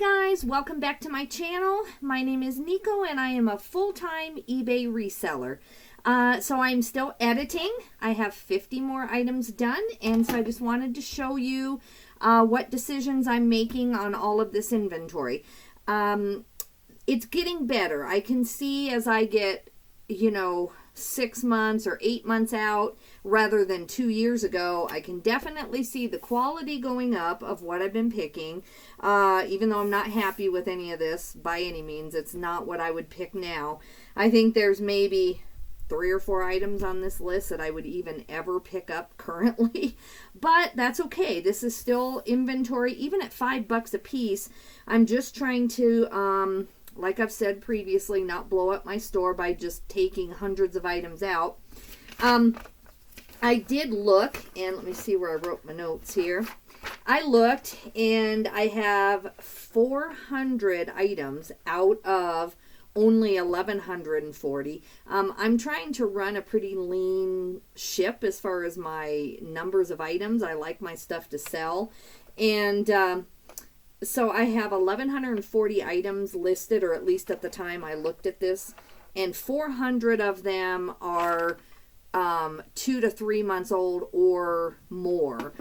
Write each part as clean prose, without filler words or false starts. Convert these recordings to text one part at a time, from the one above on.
guys, welcome back to my channel. My name is Nico and I am a full-time eBay reseller. So I'm still editing. I have 50 more items done, and so I just wanted to show you what decisions I'm making on all of this inventory. It's getting better. I can see as I get, 6 months or 8 months out rather than 2 years ago, I can definitely see the quality going up of what I've been picking. Even though I'm not happy with any of this by any means, it's not what I would pick now. I think there's maybe 3 or 4 items on this list that I would even ever pick up currently, but that's okay. This is still inventory, even at $5 a piece. I'm just trying to, like I've said previously, not blow up my store by just taking hundreds of items out. I did look, and let me see where I wrote my notes here. I looked, and I have 400 items out of only 1,140. I'm trying to run a pretty lean ship as far as my numbers of items. I like my stuff to sell, and so I have 1,140 items listed, or at least at the time I looked at this, and 400 of them are 2 to 3 months old or more.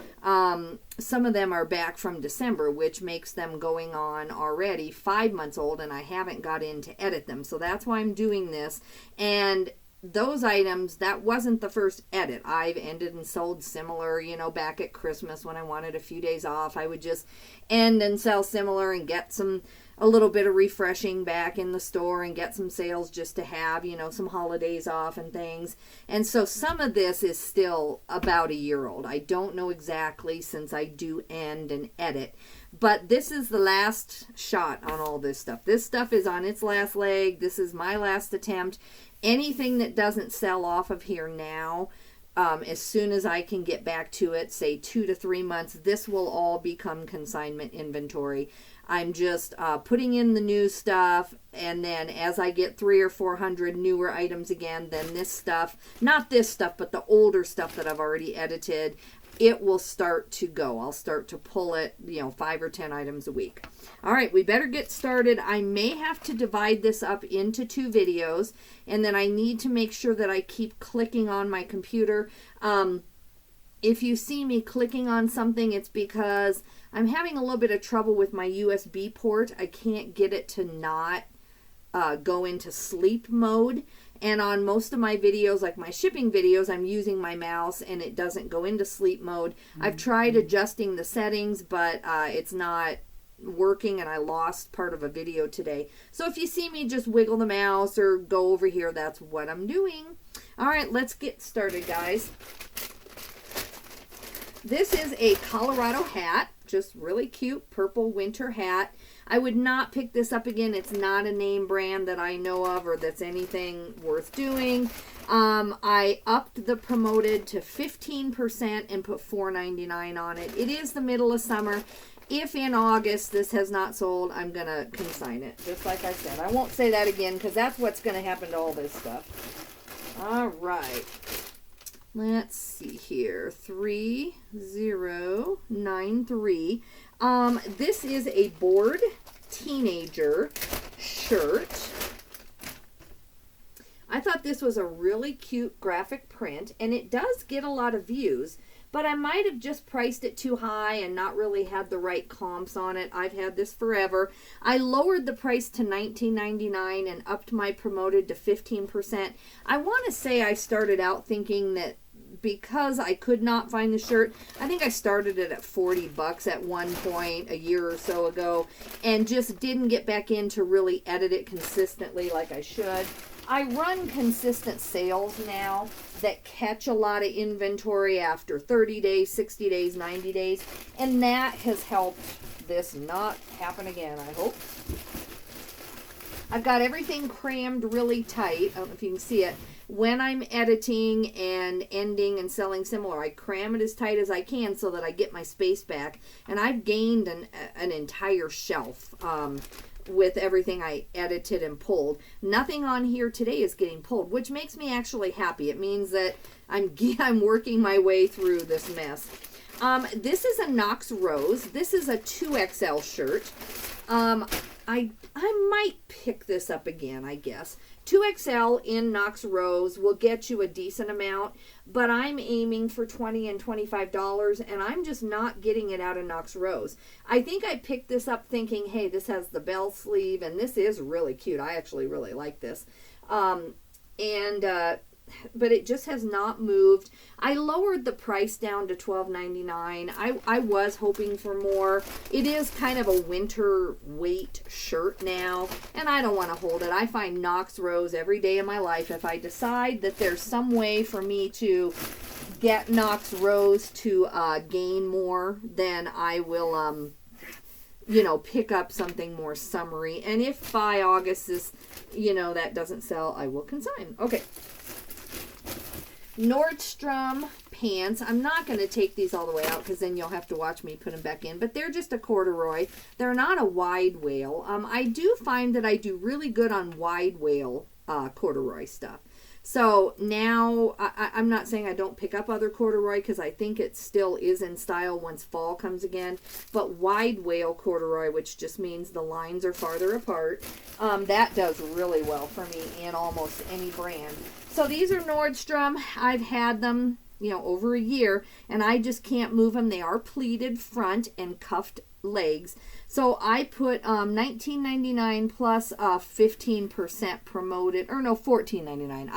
Some of them are back from December, which makes them going on already 5 months old, and I haven't got in to edit them. So that's why I'm doing this. And those items, that wasn't the first edit. I've ended and sold similar, back at Christmas when I wanted a few days off. I would just end and sell similar and get a little bit of refreshing back in the store and get some sales just to have, some holidays off and things. And so some of this is still about a year old. I don't know exactly, since I do end and edit. But this is the last shot on all this stuff. This stuff is on its last leg. This is my last attempt. Anything that doesn't sell off of here now, as soon as I can get back to it, say 2 to 3 months, this will all become consignment inventory. I'm just putting in the new stuff, and then as I get 300 or 400 newer items again, then this stuff, not this stuff, but the older stuff that I've already edited, it will start to go. I'll start to pull it, 5 or 10 items a week. All right, we better get started. I may have to divide this up into 2 videos, and then I need to make sure that I keep clicking on my computer. If you see me clicking on something, it's because I'm having a little bit of trouble with my USB port. I can't get it to not go into sleep mode. And on most of my videos, like my shipping videos, I'm using my mouse and it doesn't go into sleep mode. I've tried adjusting the settings, but it's not working, and I lost part of a video today. So if you see me just wiggle the mouse or go over here, that's what I'm doing. All right, let's get started, guys. This is a Colorado hat, just really cute purple winter hat. I would not pick this up again. It's not a name brand that I know of or that's anything worth doing. I upped the promoted to 15% and put $4.99 on it. It is the middle of summer. If in August this has not sold, I'm going to consign it. Just like I said. I won't say that again because that's what's going to happen to all this stuff. All right. Let's see here. 3093. This is a bored teenager shirt. I thought this was a really cute graphic print, and it does get a lot of views, but I might have just priced it too high and not really had the right comps on it. I've had this forever. I lowered the price to $19.99 and upped my promoted to 15%. I want to say I started out thinking that because I could not find the shirt, I think I started it at $40 at one point a year or so ago, and just didn't get back in to really edit it consistently like I should. I run consistent sales now that catch a lot of inventory after 30 days, 60 days, 90 days, and that has helped this not happen again, I hope. I've got everything crammed really tight. I don't know if you can see it. When I'm editing and ending and selling similar, I cram it as tight as I can so that I get my space back. And I've gained an entire shelf with everything I edited and pulled. Nothing on here today is getting pulled, which makes me actually happy. It means that I'm working my way through this mess. This is a Knox Rose. This is a 2XL shirt. I might pick this up again, I guess. 2XL in Knox Rose will get you a decent amount, but I'm aiming for $20 and $25, and I'm just not getting it out of Knox Rose. I think I picked this up thinking, hey, this has the bell sleeve, and this is really cute. I actually really like this. But it just has not moved. I lowered the price down to $12.99. I was hoping for more. It is kind of a winter weight shirt now, and I don't want to hold it. I find Knox Rose every day of my life. If I decide that there's some way for me to get Knox Rose to gain more, then I will pick up something more summery. And if by August that doesn't sell, I will consign. Okay. Nordstrom pants. I'm not going to take these all the way out because then you'll have to watch me put them back in. But they're just a corduroy. They're not a wide wale. I do find that I do really good on wide wale corduroy stuff. So now, I'm not saying I don't pick up other corduroy because I think it still is in style once fall comes again. But wide wale corduroy, which just means the lines are farther apart, that does really well for me in almost any brand. So these are Nordstrom. I've had them, over a year, and I just can't move them. They are pleated front and cuffed legs. So I put $19.99 plus 15% promoted, or no, $14.99.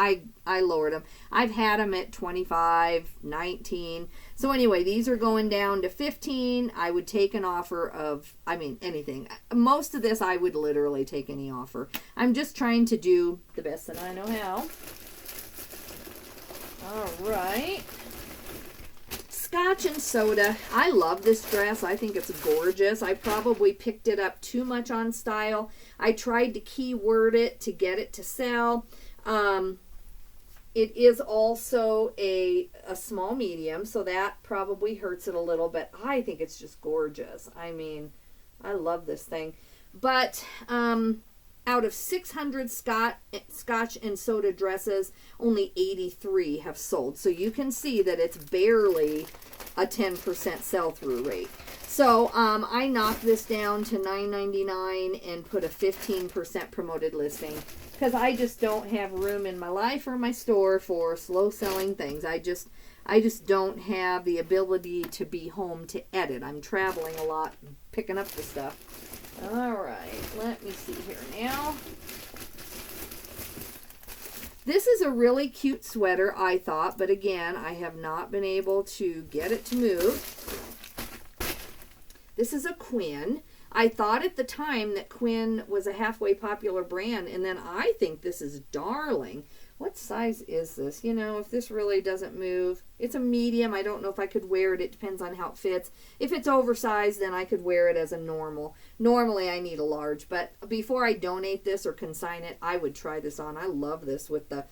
I lowered them. I've had them at $25, $19. So anyway, these are going down to $15. I would take an offer of, anything. Most of this I would literally take any offer. I'm just trying to do the best that I know how. All right. Scotch and Soda. I love this dress. I think it's gorgeous. I probably picked it up too much on style. I tried to keyword it to get it to sell. It is also a small medium, so that probably hurts it a little bit. I think it's just gorgeous. I love this thing. But out of 600 Scotch and Soda dresses, only 83 have sold. So you can see that it's barely a 10% sell-through rate. So I knocked this down to $9.99 and put a 15% promoted listing because I just don't have room in my life or my store for slow-selling things. I just don't have the ability to be home to edit. I'm traveling a lot, picking up the stuff. All right, let me see here now. This is a really cute sweater, I thought, but again, I have not been able to get it to move. This is a Quinn. I thought at the time that Quinn was a halfway popular brand, and then I think this is darling. What size is this? If this really doesn't move, it's a medium. I don't know if I could wear it. It depends on how it fits. If it's oversized, then I could wear it as a normal. Normally, I need a large, but before I donate this or consign it, I would try this on. I love this with the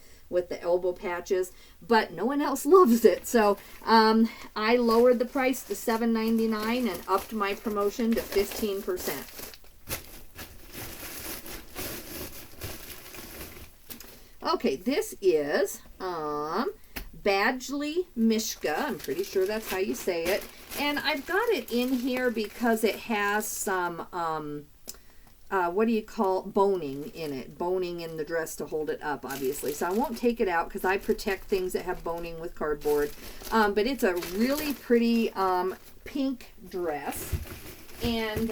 elbow patches, but no one else loves it. So I lowered the price to $7.99 and upped my promotion to 15%. Okay, this is Badgley Mishka. I'm pretty sure that's how you say it. And I've got it in here because it has some, boning in it. Boning in the dress to hold it up, obviously. So I won't take it out because I protect things that have boning with cardboard. But it's a really pretty pink dress. And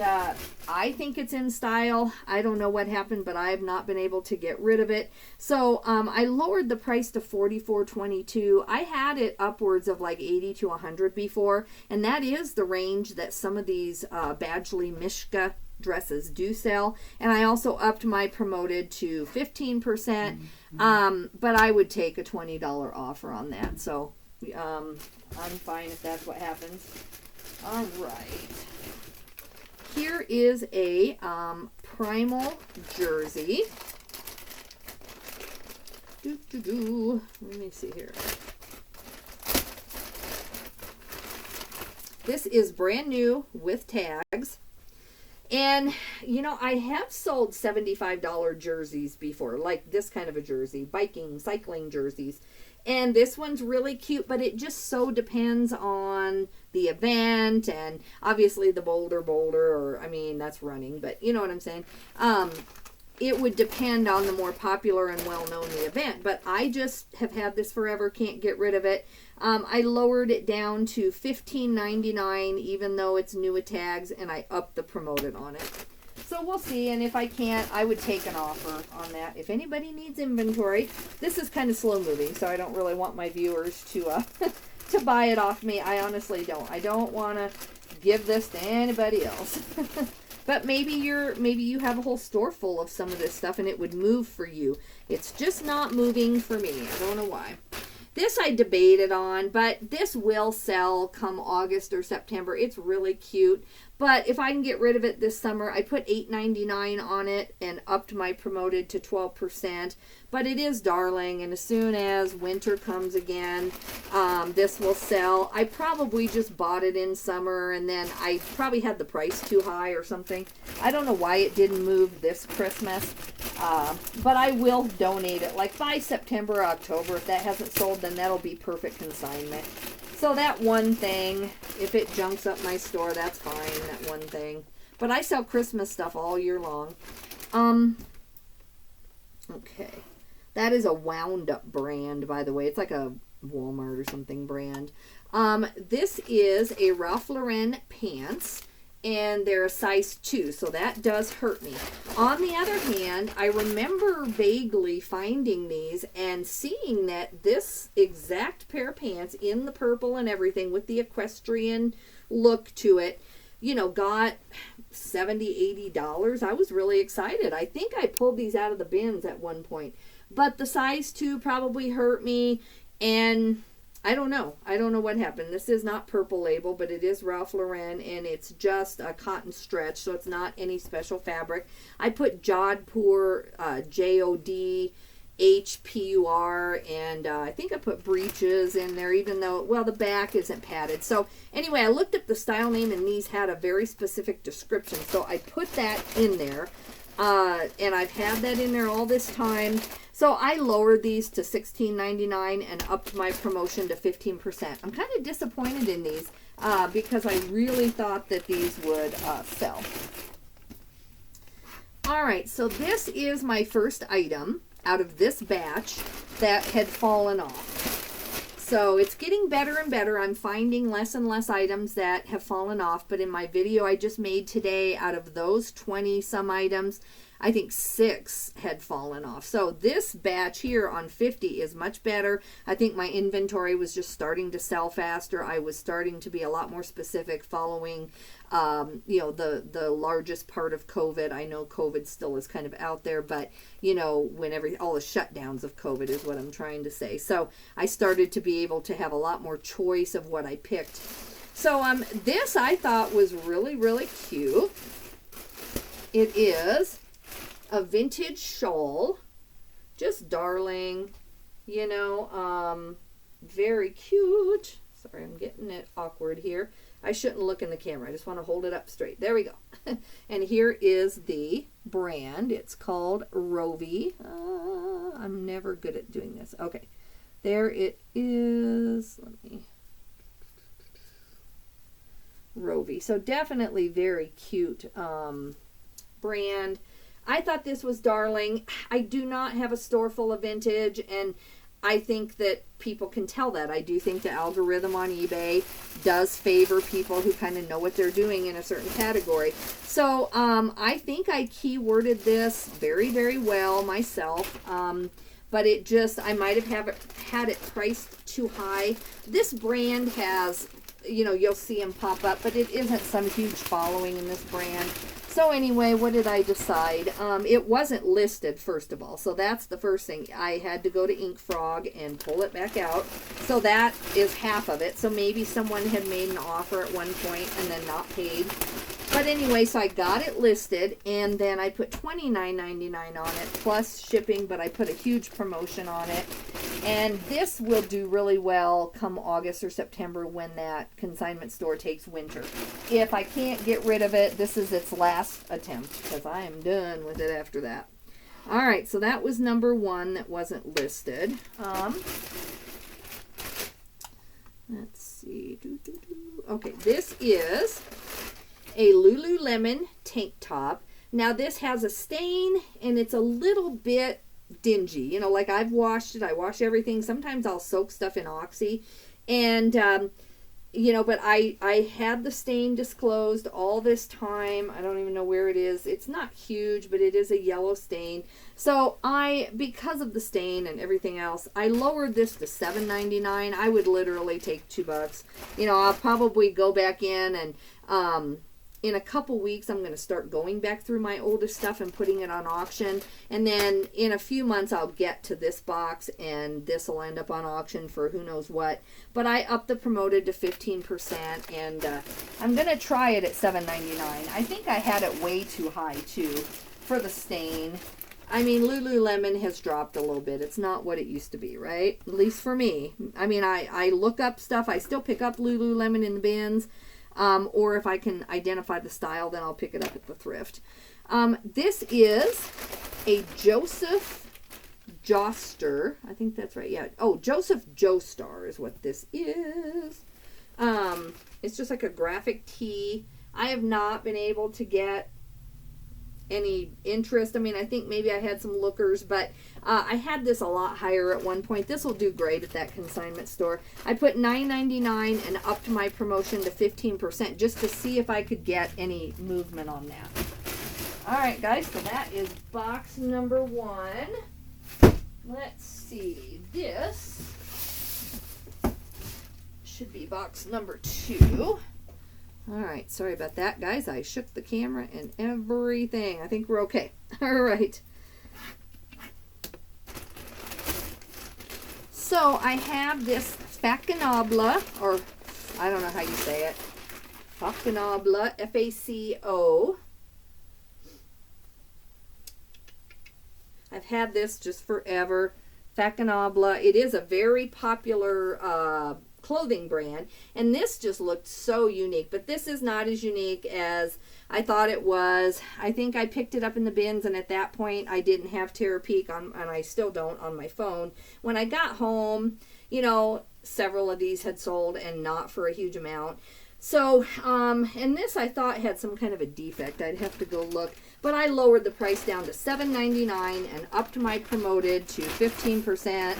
I think it's in style. I don't know what happened, but I have not been able to get rid of it. So I lowered the price to $44.22. I had it upwards of like $80 to $100 before, and that is the range that some of these Badgley Mishka dresses do sell. And I also upped my promoted to 15%, but I would take a $20 offer on that. So I'm fine if that's what happens. All right. Here is a primal jersey. Let me see here. This is brand new with tags. And, I have sold $75 jerseys before, like this kind of a jersey, biking, cycling jerseys. And this one's really cute, but it just so depends on the event, and obviously the Boulder, or I mean, that's running, but you know what I'm saying. It would depend on the more popular and well-known the event, but I just have had this forever, can't get rid of it. I lowered it down to $15.99, even though it's new at tags, and I upped the promoted on it. So we'll see, and if I can't, I would take an offer on that. If anybody needs inventory, this is kind of slow moving, so I don't really want my viewers to to buy it off me. I honestly don't. I don't want to give this to anybody else. But maybe you have a whole store full of some of this stuff and it would move for you. It's just not moving for me. I don't know why. This I debated on, but this will sell come August or September. It's really cute. But if I can get rid of it this summer, I put $8.99 on it and upped my promoted to 12%. But it is darling, and as soon as winter comes again, this will sell. I probably just bought it in summer, and then I probably had the price too high or something. I don't know why it didn't move this Christmas, but I will donate it. Like by September or October, if that hasn't sold, then that'll be perfect consignment. So that one thing, if it junks up my store, that's fine, that one thing. But I sell Christmas stuff all year long. Okay. That is a wound up brand, by the way. It's like a Walmart or something brand. This is a Ralph Lauren pants, and they're a size 2, so that does hurt me. On the other hand, I remember vaguely finding these and seeing that this exact pair of pants in the purple and everything with the equestrian look to it, you know, got $70, $80. I was really excited. I think I pulled these out of the bins at one point. But the size 2 probably hurt me, and I don't know. I don't know what happened. This is not Purple Label, but it is Ralph Lauren, and it's just a cotton stretch, so it's not any special fabric. I put Jodhpur, Jodhpur, and I think I put breeches in there, even though, well, the back isn't padded. So anyway, I looked up the style name, and these had a very specific description, so I put that in there, and I've had that in there all this time. So I lowered these to $16.99 and upped my promotion to 15%. I'm kind of disappointed in these because I really thought that these would sell. All right, so this is my first item out of this batch that had fallen off. So it's getting better and better. I'm finding less and less items that have fallen off, but in my video I just made today, out of those 20 some items, I think 6 had fallen off. So this batch here on 50 is much better. I think my inventory was just starting to sell faster. I was starting to be a lot more specific following, you know, the largest part of COVID. I know COVID still is kind of out there, but, you know, when all the shutdowns of COVID is what I'm trying to say. So I started to be able to have a lot more choice of what I picked. So this I thought was really, really cute. It is a vintage shawl, just darling, you know, very cute. Sorry, I'm getting it awkward here. I shouldn't look in the camera. I just want to hold it up straight. There we go. And here is the brand. It's called Rovi. I'm never good at doing this. Okay, there it is. Let me. Rovi. So definitely very cute brand. I thought this was darling. I do not have a store full of vintage, and I think that people can tell that. I do think the algorithm on eBay does favor people who kind of know what they're doing in a certain category. So I think I keyworded this very, very well myself. But it just, I might have had it priced too high. This brand has, you know, you'll see them pop up, but it isn't some huge following in this brand. So anyway, what did I decide? It wasn't listed, first of all. So that's the first thing. I had to go to Ink Frog and pull it back out. So that is half of it. So maybe someone had made an offer at one point and then not paid. But anyway, so I got it listed, and then I put $29.99 on it, plus shipping, but I put a huge promotion on it. And this will do really well come August or September when that consignment store takes winter. If I can't get rid of it, this is its last attempt, because I am done with it after that. All right, so that was number 1 that wasn't listed. Let's see. Okay, this is a Lululemon tank top. Now this has a stain and it's a little bit dingy. You know, like I've washed it. I wash everything. Sometimes I'll soak stuff in Oxy. And, you know, but I had the stain disclosed all this time. I don't even know where it is. It's not huge, but it is a yellow stain. So because of the stain and everything else, I lowered this to $7.99. I would literally take $2. You know, I'll probably go back in and, in a couple weeks, I'm going to start going back through my oldest stuff and putting it on auction. And then in a few months, I'll get to this box, and this will end up on auction for who knows what. But I upped the promoted to 15%, and I'm going to try it at $7.99. I think I had it way too high, too, for the stain. I mean, Lululemon has dropped a little bit. It's not what it used to be, right? At least for me. I mean, I look up stuff. I still pick up Lululemon in the bins. Or if I can identify the style, then I'll pick it up at the thrift. This is a Joseph Joestar. I think that's right. Yeah. Oh, Joseph Joestar is what this is. It's just like a graphic tee. I have not been able to get any interest. I mean, I think maybe I had some lookers, but I had this a lot higher at one point. This will do great at that consignment store. I put $9.99 and upped my promotion to 15% just to see if I could get any movement on that. All right, guys, so that is box number 1. Let's see. This should be box number 2. All right, sorry about that, guys. I shook the camera and everything. I think we're okay. All right. So I have this Faconabla, or I don't know how you say it. Faconabla, F-A-C-O. I've had this just forever. Faconabla. It is a very popular clothing brand, and this just looked so unique, but this is not as unique as I thought it was. I think I picked it up in the bins, and at that point I didn't have Terapeak on, and I still don't on my phone. When I got home, you know, several of these had sold and not for a huge amount. So, and this I thought had some kind of a defect. I'd have to go look. But I lowered the price down to $7.99 and upped my promoted to 15%.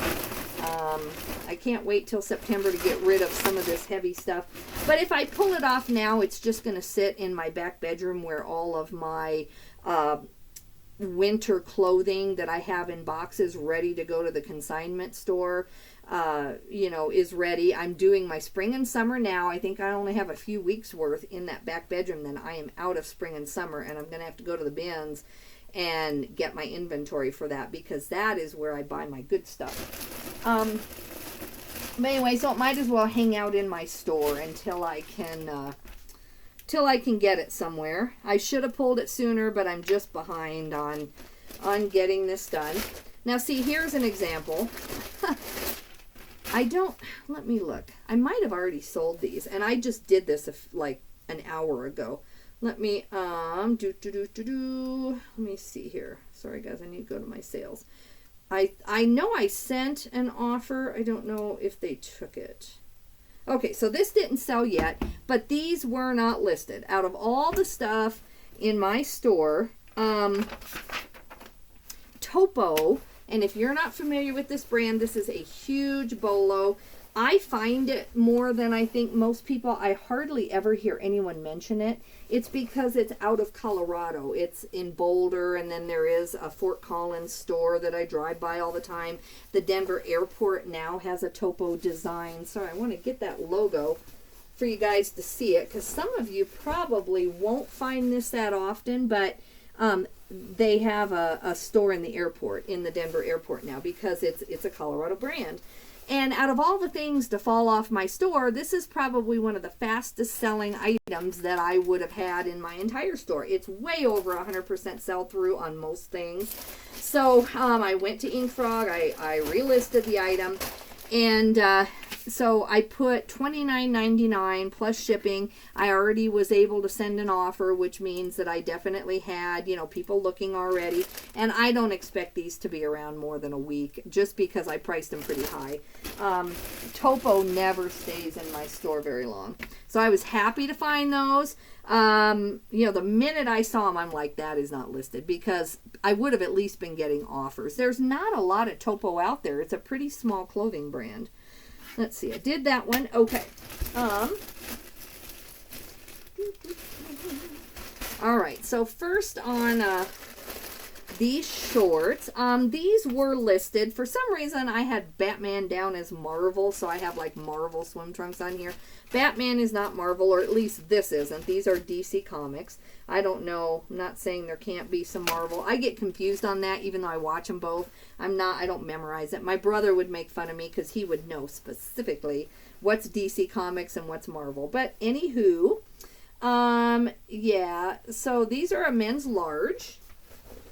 I can't wait till September to get rid of some of this heavy stuff. But if I pull it off now, it's just going to sit in my back bedroom where all of my winter clothing that I have in boxes ready to go to the consignment store, you know, is ready. I'm doing my spring and summer now. I think I only have a few weeks worth in that back bedroom. Then I am out of spring and summer, and I'm going to have to go to the bins and get my inventory for that, because that is where I buy my good stuff. But anyway, so it might as well hang out in my store until I can get it somewhere. I should have pulled it sooner, but I'm just behind on getting this done. Now see, here's an example. Let me look. I might have already sold these, and I just did this like an hour ago. Let me, let me see here. Sorry guys, I need to go to my sales. I know I sent an offer. I don't know if they took it. Okay, so this didn't sell yet, but these were not listed. Out of all the stuff in my store, Topo, and if you're not familiar with this brand, this is a huge bolo. I find it more than I think most people. I hardly ever hear anyone mention it. It's because it's out of Colorado. It's in Boulder, and then there is a Fort Collins store that I drive by all the time. The Denver airport now has a Topo design. So I want to get that logo for you guys to see it, because some of you probably won't find this that often, but they have a store in the airport, in the Denver airport now, because it's a Colorado brand. And out of all the things to fall off my store, this is probably one of the fastest selling items that I would have had in my entire store. It's way over 100% sell through on most things. So I went to Ink Frog, I relisted the item, and So I put $29.99 plus shipping. I already was able to send an offer, which means that I definitely had, you know, people looking already. And I don't expect these to be around more than a week, just because I priced them pretty high. Topo never stays in my store very long. So I was happy to find those. You know, the minute I saw them, I'm like, that is not listed, because I would have at least been getting offers. There's not a lot of Topo out there. It's a pretty small clothing brand. Let's see, I did that one. Okay. All right, so first on these shorts, these were listed. For some reason, I had Batman down as Marvel, so I have like Marvel swim trunks on here. Batman is not Marvel, or at least this isn't. These are DC Comics. I don't know. I'm not saying there can't be some Marvel. I get confused on that, even though I watch them both. I don't memorize it. My brother would make fun of me because he would know specifically what's DC Comics and what's Marvel. But anywho, yeah. So these are a men's large.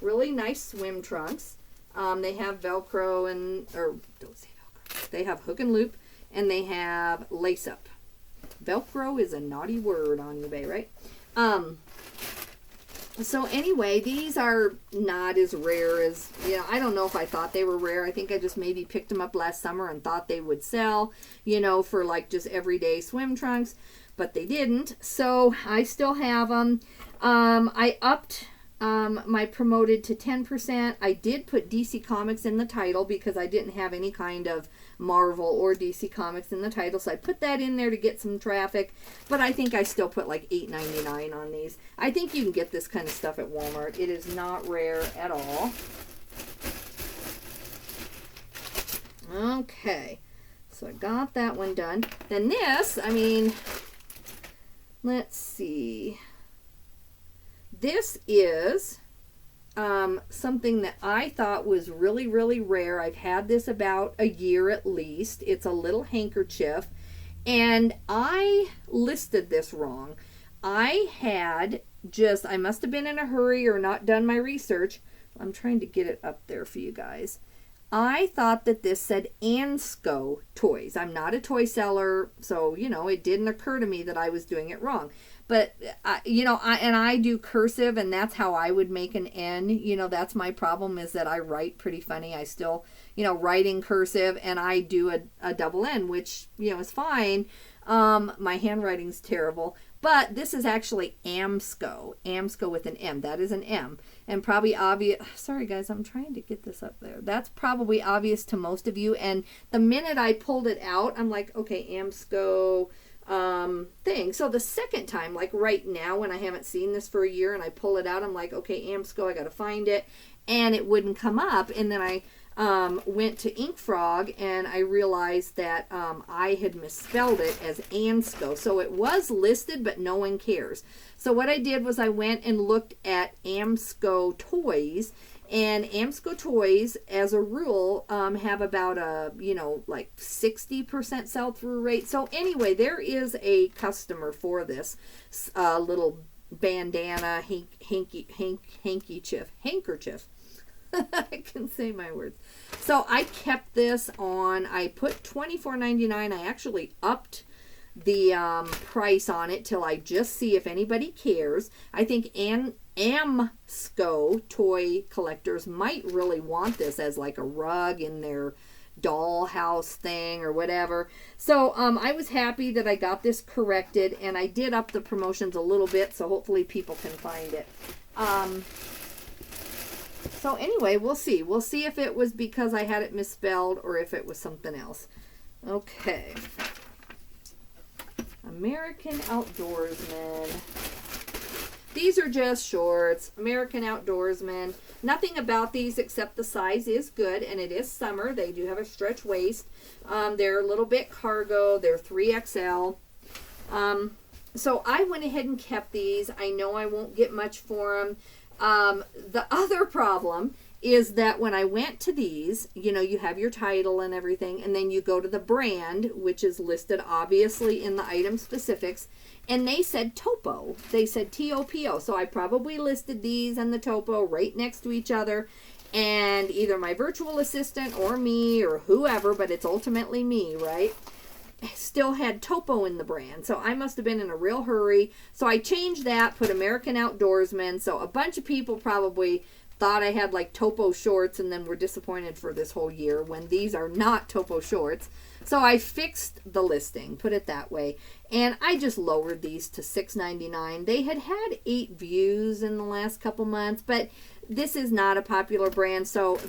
Really nice swim trunks. They have Velcro don't say Velcro. They have hook and loop, and they have lace up. Velcro is a naughty word on eBay, right? So anyway, these are not as rare as, you know, I don't know if I thought they were rare. I think I just maybe picked them up last summer and thought they would sell, you know, for like just everyday swim trunks, but they didn't. So I still have them. I upped my promoted to 10%. I did put DC Comics in the title because I didn't have any kind of Marvel or DC Comics in the title, so I put that in there to get some traffic. But I think I still put like $8.99 on these. I think you can get this kind of stuff at Walmart. It is not rare at all. Okay, so I got that one done. Then this, I mean, let's see. This is something that I thought was really, really rare. I've had this about a year at least. It's a little handkerchief, and I listed this wrong. I must have been in a hurry or not done my research. I'm trying to get it up there for you guys. I thought that this said Ansco Toys. I'm not a toy seller, so, you know, it didn't occur to me that I was doing it wrong. But, you know, I do cursive, and that's how I would make an N. You know, that's my problem, is that I write pretty funny. I still, you know, write in cursive, and I do a double N, which, you know, is fine. My handwriting's terrible. But this is actually Amsco. Amsco with an M. That is an M. And probably obvious. Sorry, guys, I'm trying to get this up there. That's probably obvious to most of you. And the minute I pulled it out, I'm like, okay, Amsco thing. So the second time, like right now, when I haven't seen this for a year and I pull it out, I'm like, okay, Amsco, I got to find it. And it wouldn't come up. And then I went to Ink Frog, and I realized that I had misspelled it as Ansco. So it was listed, but no one cares. So what I did was I went and looked at Amsco Toys, and Amsco Toys, as a rule, have about a, you know, like 60% sell-through rate. So anyway, there is a customer for this little bandana handkerchief. I can say my words. So I kept this on. I put $24.99. I actually upped the price on it till I just see if anybody cares. I think Amsco toy collectors might really want this as like a rug in their dollhouse thing or whatever. So I was happy that I got this corrected, and I did up the promotions a little bit, so hopefully people can find it. So anyway, we'll see. We'll see if it was because I had it misspelled or if it was something else. Okay. American Outdoorsman. These are just shorts. American Outdoorsman. Nothing about these except the size is good, and it is summer. They do have a stretch waist. They're a little bit cargo. They're 3XL. So I went ahead and kept these. I know I won't get much for them. The other problem is that when I went to these, you know, you have your title and everything, and then you go to the brand, which is listed obviously in the item specifics, and they said Topo. They said T-O-P-O. So I probably listed these and the Topo right next to each other, and either my virtual assistant or me or whoever, but it's ultimately me, right? still had Topo in the brand. So I must have been in a real hurry. So I changed that, put American Outdoorsman. So a bunch of people probably thought I had like Topo shorts and then were disappointed for this whole year when these are not Topo shorts. So I fixed the listing, put it that way. And I just lowered these to $6.99. They had 8 views in the last couple months, but this is not a popular brand, so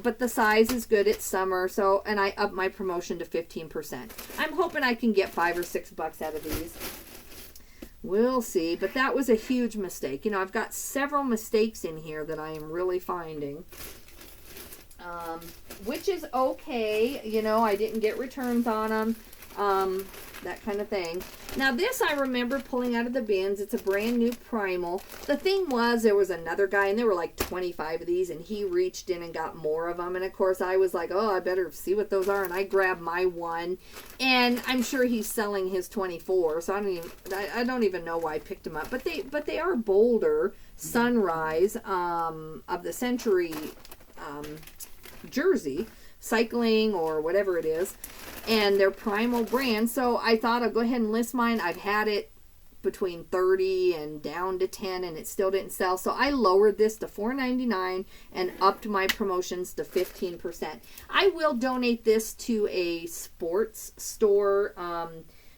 but the size is good. It's summer, so, and I upped my promotion to 15%. I'm hoping I can get $5 or $6 out of these. We'll see, but that was a huge mistake. You know, I've got several mistakes in here that I am really finding. Which is okay. You know, I didn't get returns on them. That kind of thing. Now this I remember pulling out of the bins. It's a brand new Primal. The thing was, there was another guy and there were like 25 of these and he reached in and got more of them. And of course I was like, oh, I better see what those are. And I grabbed my one and I'm sure he's selling his 24. So I don't even know why I picked them up. But they are Boulder Sunrise of the Century jersey, cycling or whatever it is, and they're Primal brand. So I thought I'll go ahead and list mine. I've had it between 30 and down to 10 and it still didn't sell, so I lowered this to $4.99 and upped my promotions to 15%. I will donate this to a sports store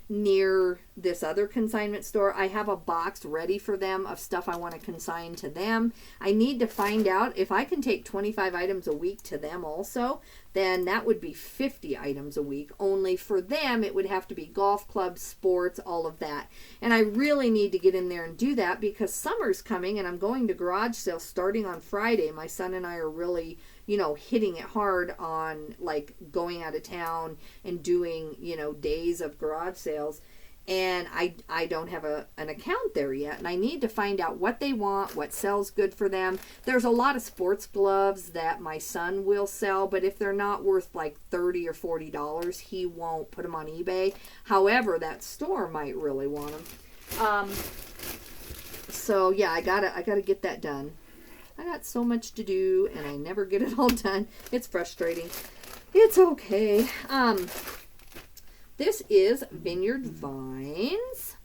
near this other consignment store. I have a box ready for them of stuff I want to consign to them. I need to find out if I can take 25 items a week to them also, then that would be 50 items a week. Only for them, it would have to be golf clubs, sports, all of that. And I really need to get in there and do that because summer's coming and I'm going to garage sales starting on Friday. My son and I are really, you know, hitting it hard on like going out of town and doing, you know, days of garage sales. And I don't have an account there yet. And I need to find out what they want, what sells good for them. There's a lot of sports gloves that my son will sell, but if they're not worth like $30 or $40, he won't put them on eBay. However, that store might really want them. So yeah, I gotta get that done. I got so much to do and I never get it all done. It's frustrating. It's okay. This is Vineyard Vines.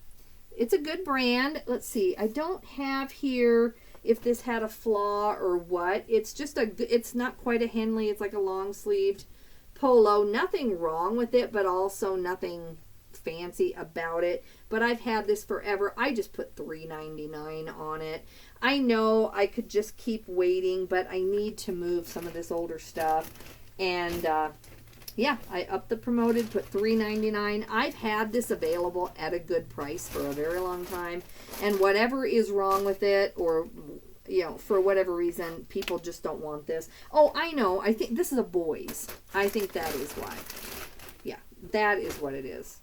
It's a good brand. Let's see. I don't have here if this had a flaw or what. It's just it's not quite a Henley. It's like a long sleeved polo. Nothing wrong with it, but also nothing fancy about it. But I've had this forever. I just put $3.99 on it. I know I could just keep waiting, but I need to move some of this older stuff. And yeah, I upped the promoted, put $3.99. I've had this available at a good price for a very long time. And whatever is wrong with it, or, you know, for whatever reason, people just don't want this. Oh, I know. I think this is a boys. I think that is why. Yeah, that is what it is.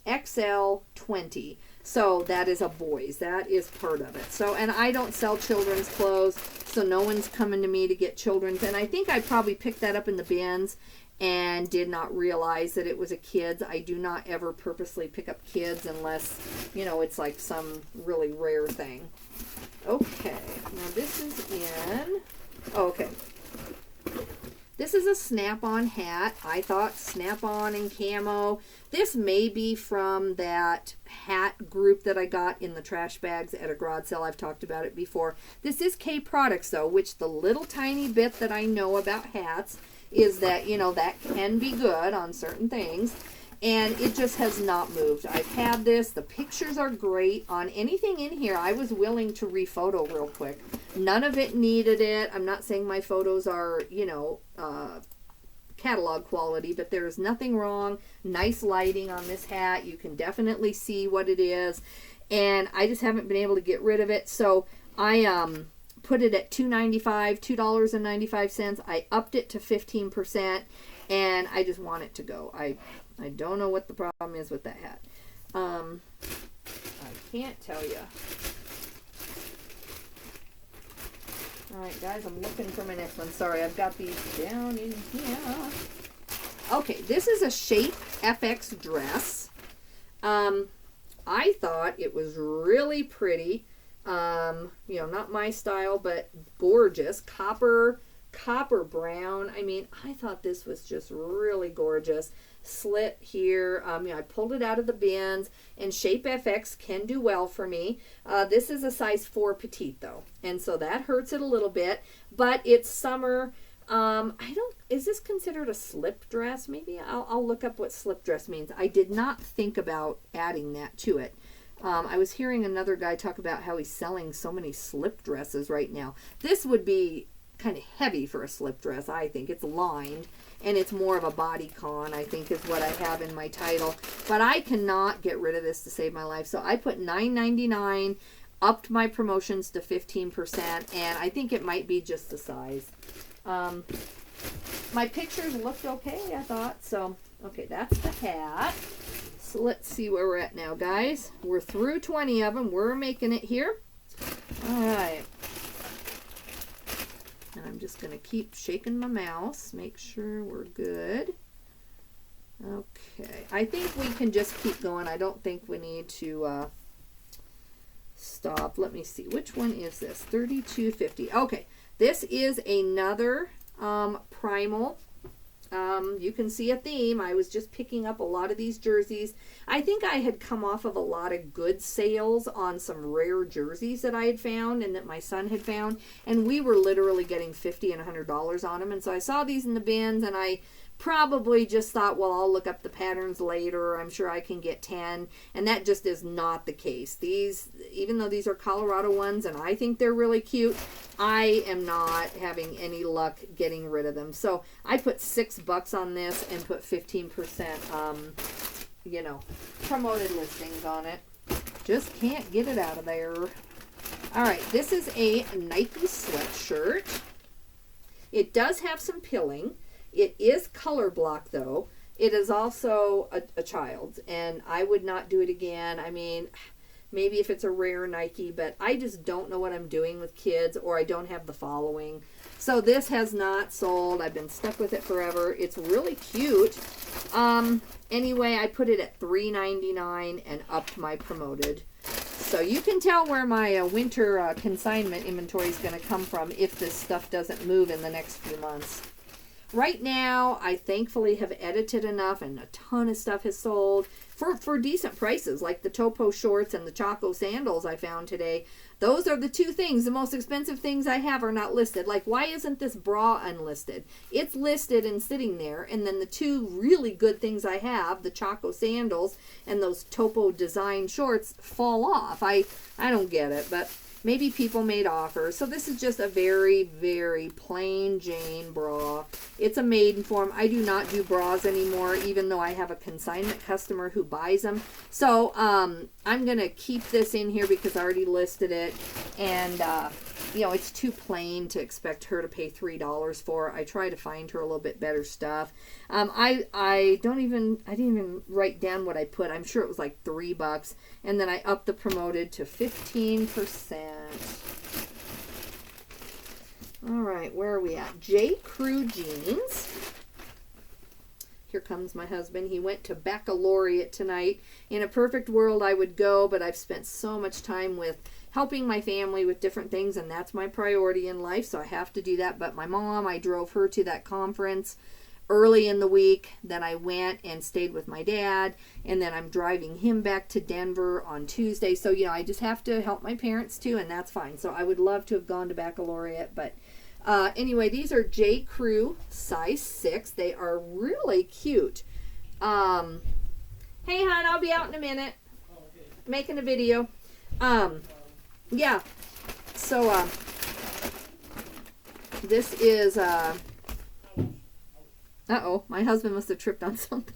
XL 20. So that is a boys. That is part of it. So, and I don't sell children's clothes, so no one's coming to me to get children's. And I think I probably picked that up in the bins and did not realize that it was a kid's. I do not ever purposely pick up kids unless, you know, it's like some really rare thing. Okay, now this is in, oh, okay. This is a snap-on hat. I thought snap-on and camo. This may be from that hat group that I got in the trash bags at a garage sale. I've talked about it before. This is K Products, though, which the little tiny bit that I know about hats is that, you know, that can be good on certain things. And it just has not moved. I've had this. The pictures are great. On anything in here, I was willing to rephoto real quick. None of it needed it. I'm not saying my photos are, you know, catalog quality, but there's nothing wrong. Nice lighting on this hat. You can definitely see what it is. And I just haven't been able to get rid of it. So I put it at $2.95. I upped it to 15%. And I just want it to go. I don't know what the problem is with that hat. I can't tell you. Alright, guys, I'm looking for my next one. Sorry, I've got these down in here. Okay, this is a Shape FX dress. I thought it was really pretty. You know, not my style, but gorgeous. Copper brown. I mean, I thought this was just really gorgeous. slit here. You know, I pulled it out of the bins, and Shape FX can do well for me. This is a size 4 petite though, and so that hurts it a little bit, but it's summer. Is this considered a slip dress? Maybe I'll look up what slip dress means. I did not think about adding that to it. I was hearing another guy talk about how he's selling so many slip dresses right now. This would be kind of heavy for a slip dress, I think. It's lined, and it's more of a bodycon, I think is what I have in my title. But I cannot get rid of this to save my life. So I put $9.99, upped my promotions to 15%, and I think it might be just the size. My pictures looked okay, I thought. So, okay, that's the hat. So let's see where we're at now, guys. We're through 20 of them. We're making it here. All right. And I'm just going to keep shaking my mouse. Make sure we're good. Okay. I think we can just keep going. I don't think we need to stop. Let me see. Which one is this? $32.50. Okay. This is another primal. You can see a theme. I was just picking up a lot of these jerseys. I think I had come off of a lot of good sales on some rare jerseys that I had found and that my son had found. And we were literally getting $50 and $100 on them. And so I saw these in the bins, and I probably just thought, well, I'll look up the patterns later. I'm sure I can get 10. And that just is not the case. These, even though these are Colorado ones and I think they're really cute, I am not having any luck getting rid of them. So I put $6 on this and put 15%, you know, promoted listings on it. Just can't get it out of there. All right, this is a Nike sweatshirt. It does have some pilling. It is color block, though. It is also a child's, and I would not do it again. I mean, maybe if it's a rare Nike, but I just don't know what I'm doing with kids, or I don't have the following. So this has not sold. I've been stuck with it forever. It's really cute. Anyway, I put it at $3.99 and upped my promoted. So you can tell where my winter consignment inventory is going to come from if this stuff doesn't move in the next few months. Right now, I thankfully have edited enough, and a ton of stuff has sold for decent prices, like the Topo shorts and the Choco sandals I found today. Those are the two things. The most expensive things I have are not listed. Like, why isn't this bra unlisted? It's listed and sitting there, and then the two really good things I have, the Choco sandals and those Topo design shorts, fall off. I don't get it, but maybe people made offers. So this is just a very, very plain Jane bra. It's a maiden form. I do not do bras anymore, even though I have a consignment customer who buys them. So I'm going to keep this in here because I already listed it. And, you know, it's too plain to expect her to pay $3 for. I try to find her a little bit better stuff. I didn't even write down what I put. I'm sure it was like $3. And then I upped the promoted to 15%. All right, where are we at? J. Crew jeans. Here comes my husband. He went to baccalaureate tonight. In a perfect world, I would go, but I've spent so much time with helping my family with different things, and that's my priority in life, so I have to do that. But my mom, I drove her to that conference early in the week. Then I went and stayed with my dad, and then I'm driving him back to Denver on Tuesday. So, you know, I just have to help my parents too, and that's fine. So I would love to have gone to baccalaureate, but anyway, these are J. Crew size 6. They are really cute. Hey, hon, I'll be out in a minute. Making a video. Yeah. So, this is, uh-oh, my husband must have tripped on something.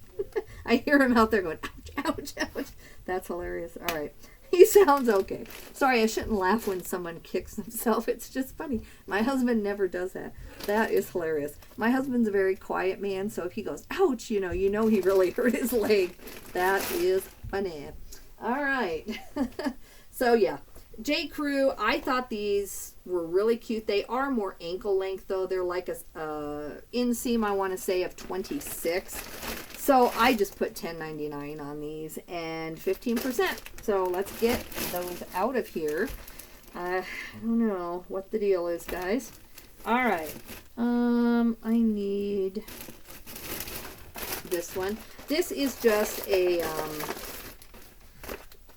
I hear him out there going, ouch, ouch, ouch. That's hilarious. All right. He sounds okay. Sorry, I shouldn't laugh when someone kicks himself. It's just funny. My husband never does that. That is hilarious. My husband's a very quiet man, so if he goes, ouch, you know he really hurt his leg. That is funny. All right. So, yeah. J. Crew, I thought these were really cute. They are more ankle length, though. They're like a inseam, I want to say, of 26. So I just put $10.99 on these and 15%. So let's get those out of here. I don't know what the deal is, guys. All right. I need this one. This is just a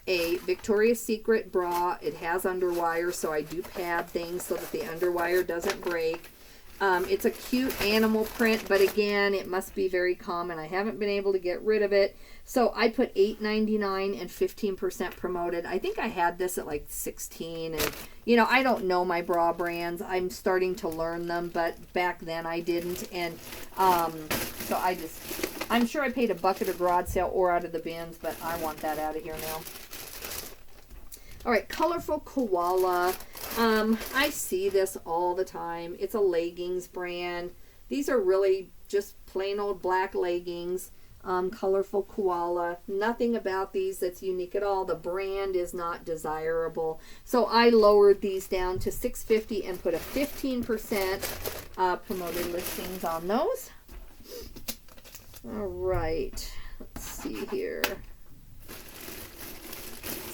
Victoria's Secret bra. It has underwire, so I do pad things so that the underwire doesn't break. It's a cute animal print, but again, it must be very common. I haven't been able to get rid of it. So I put $8.99 and 15% promoted. I think I had this at like 16, and you know, I don't know my bra brands. I'm starting to learn them, but back then I didn't. And so I'm sure I paid $1 at garage sale or out of the bins, but I want that out of here now. All right, Colorful Koala. I see this all the time. It's a leggings brand. These are really just plain old black leggings. Colorful Koala. Nothing about these that's unique at all. The brand is not desirable. So I lowered these down to $6.50 and put a 15% promoted listings on those. All right. Let's see here.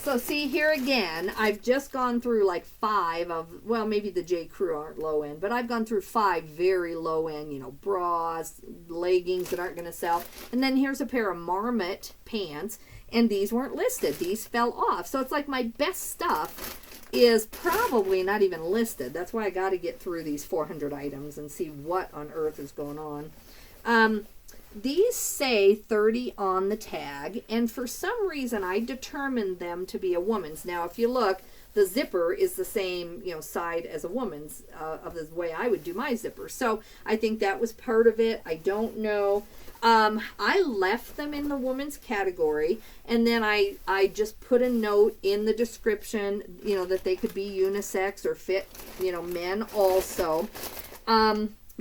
So see here again, I've just gone through like 5 of, well, maybe the J. Crew aren't low end, but I've gone through 5 very low end, you know, bras, leggings that aren't going to sell. And then here's a pair of Marmot pants, and these weren't listed. These fell off. So it's like my best stuff is probably not even listed. That's why I got to get through these 400 items and see what on earth is going on. These say 30 on the tag, and for some reason I determined them to be a woman's. Now, if you look, the zipper is the same, you know, side as a woman's, of the way I would do my zipper. So I think that was part of it. I don't know. I left them in the woman's category, and then I just put a note in the description, you know, that they could be unisex or fit, you know, men also.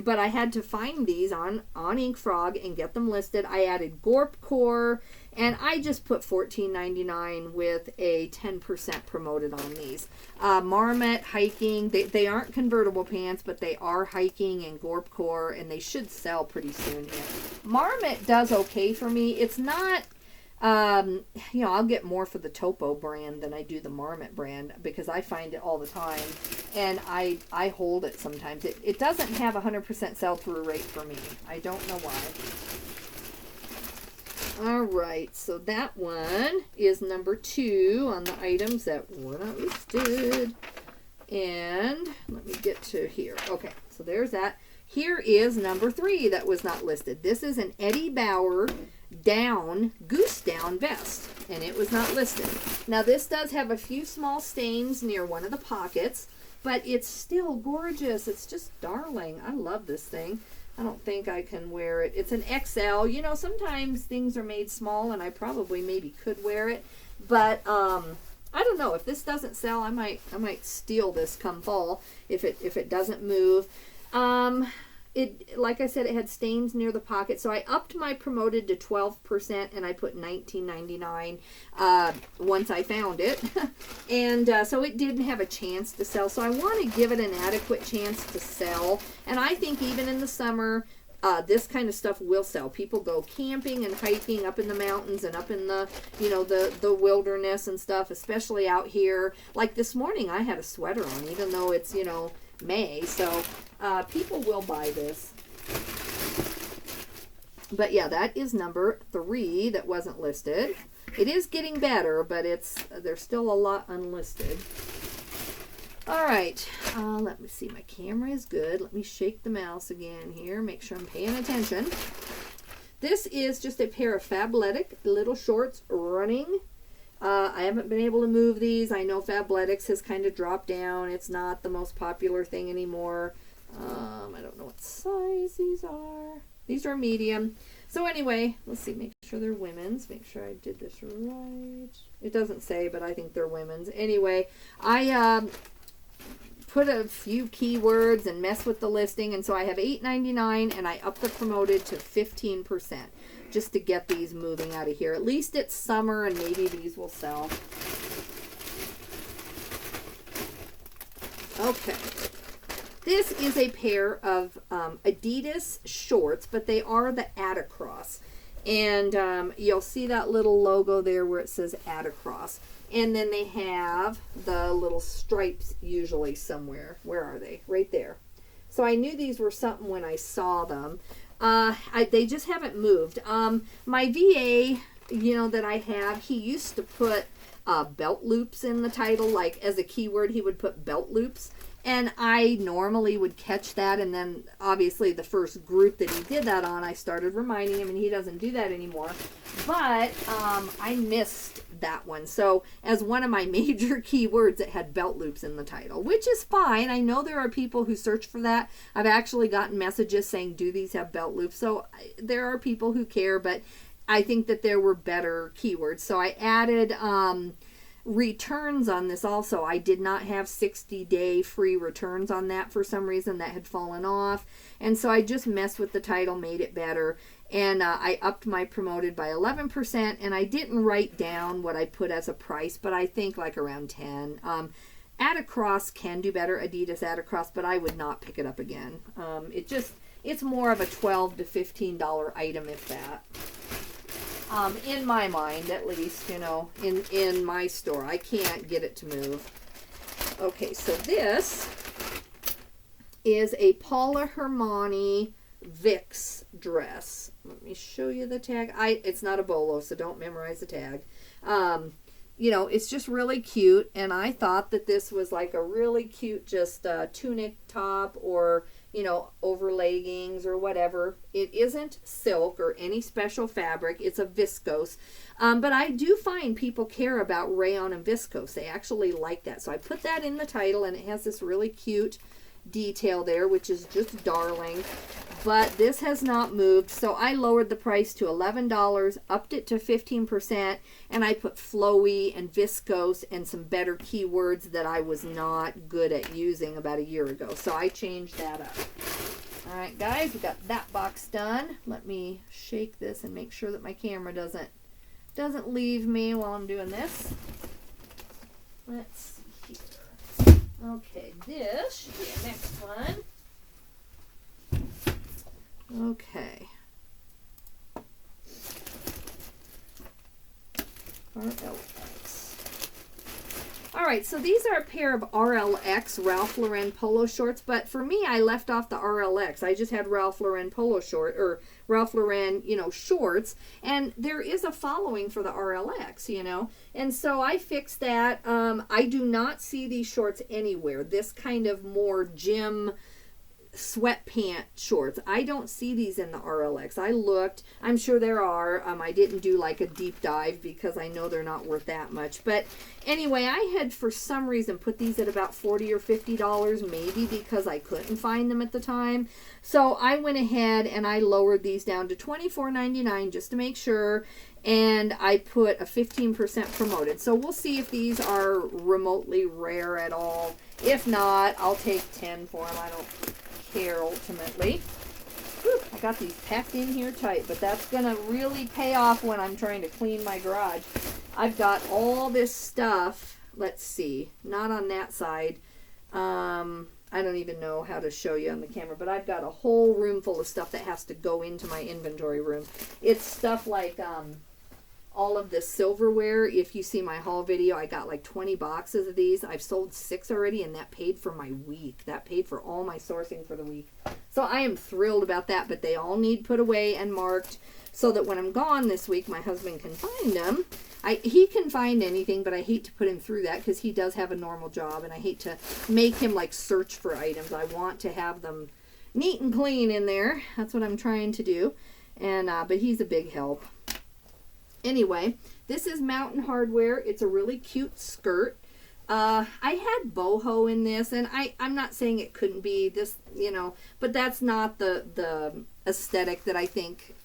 But I had to find these on Ink Frog and get them listed. I added Gorp Core, and I just put $14.99 with a 10% promoted on these. Marmot hiking, they aren't convertible pants, but they are hiking and Gorp Core, and they should sell pretty soon here. Marmot does okay for me. It's not, you know, I'll get more for the Topo brand than I do the Marmot brand because I find it all the time, and I hold it sometimes. It doesn't have 100% sell-through rate for me. I don't know why. All right, so that one is number 2 on the items that were not listed. And let me get to here. Okay, so there's that. Here is number 3 that was not listed. This is an Eddie Bauer goose down vest, and it was not listed. Now this does have a few small stains near one of the pockets, but it's still gorgeous. It's just darling. I love this thing. I don't think I can wear it. It's an XL. You know, sometimes things are made small, and I probably maybe could wear it, but I don't know. If this doesn't sell, I might steal this come fall if it doesn't move. Like I said, it had stains near the pocket, so I upped my promoted to 12%, and I put $19.99 once I found it. And so it didn't have a chance to sell, so I want to give it an adequate chance to sell. And I think even in the summer, this kind of stuff will sell. People go camping and hiking up in the mountains and up in the, you know, the wilderness and stuff, especially out here. Like this morning, I had a sweater on, even though it's, you know, May, so people will buy this. But yeah, that is number 3 that wasn't listed. It is getting better, but there's still a lot unlisted. All right, let me see. My camera is good. Let me shake the mouse again here, make sure I'm paying attention. This is just a pair of Fabletics little shorts running. I haven't been able to move these. I know Fabletics has kind of dropped down. It's not the most popular thing anymore. I don't know what size these are. These are medium. So anyway, let's see. Make sure they're women's. Make sure I did this right. It doesn't say, but I think they're women's. Anyway, I put a few keywords and mess with the listing, and so I have $8.99, and I upped the promoted to 15%. Just to get these moving out of here. At least it's summer, and maybe these will sell. Okay. This is a pair of Adidas shorts, but they are the Adacross. And you'll see that little logo there where it says Adacross. And then they have the little stripes usually somewhere. Where are they? Right there. So I knew these were something when I saw them. They just haven't moved. My VA, you know, that I have, he used to put belt loops in the title. Like as a keyword, he would put belt loops. And I normally would catch that, and then obviously the first group that he did that on, I started reminding him, and he doesn't do that anymore. But I missed that one. So as one of my major keywords, it had belt loops in the title, which is fine. I know there are people who search for that. I've actually gotten messages saying, do these have belt loops? So there are people who care, but I think that there were better keywords. So I added returns on this also. I did not have 60-day free returns on that for some reason. That had fallen off, and so I just messed with the title, made it better, and I upped my promoted by 11%, and I didn't write down what I put as a price, but I think like around 10. Add across can do better, Adidas add across, but I would not pick it up again. It's more of a $12 to $15 item, if that. In my mind, at least, you know, in my store. I can't get it to move. Okay, so this is a Paula Hermione Vicks dress. Let me show you the tag. It's not a bolo, so don't memorize the tag. You know, it's just really cute, and I thought that this was like a really cute just tunic top, or you know, over leggings or whatever. It isn't silk or any special fabric. It's a viscose. But I do find people care about rayon and viscose. They actually like that. So I put that in the title, and it has this really cute detail there, which is just darling. But this has not moved, so I lowered the price to $11, upped it to 15%, and I put flowy and viscose and some better keywords that I was not good at using about a year ago. So I changed that up. All right, guys, we got that box done. Let me shake this and make sure that my camera doesn't leave me while I'm doing this. Let's see here. Okay, this should be the next one. Okay. RLX. All right, so these are a pair of RLX Ralph Lauren polo shorts, but for me, I left off the RLX. I just had Ralph Lauren polo short, or Ralph Lauren, you know, shorts, and there is a following for the RLX, you know, and so I fixed that. I do not see these shorts anywhere. This kind of more gym sweatpant shorts. I don't see these in the RLX. I looked. I'm sure there are. I didn't do like a deep dive because I know they're not worth that much. But anyway, I had for some reason put these at about $40 or $50, maybe because I couldn't find them at the time. So I went ahead and I lowered these down to $24.99 just to make sure. And I put a 15% promoted. So we'll see if these are remotely rare at all. If not, I'll take 10 for them. I don't care ultimately. Whew, I got these packed in here tight, but that's gonna really pay off when I'm trying to clean my garage. I've got all this stuff. Let's see, not on that side. I don't even know how to show you on the camera, but I've got a whole room full of stuff that has to go into my inventory room. It's stuff like all of the silverware. If you see my haul video, I got like 20 boxes of these. I've sold 6 already, and that paid for my week. That paid for all my sourcing for the week. So I am thrilled about that, but they all need put away and marked so that when I'm gone this week, my husband can find them. He can find anything, but I hate to put him through that because he does have a normal job, and I hate to make him like search for items. I want to have them neat and clean in there. That's what I'm trying to do. And but he's a big help. Anyway, this is Mountain Hardwear. It's a really cute skirt. I had boho in this, and I'm not saying it couldn't be this, you know, but that's not the aesthetic that I think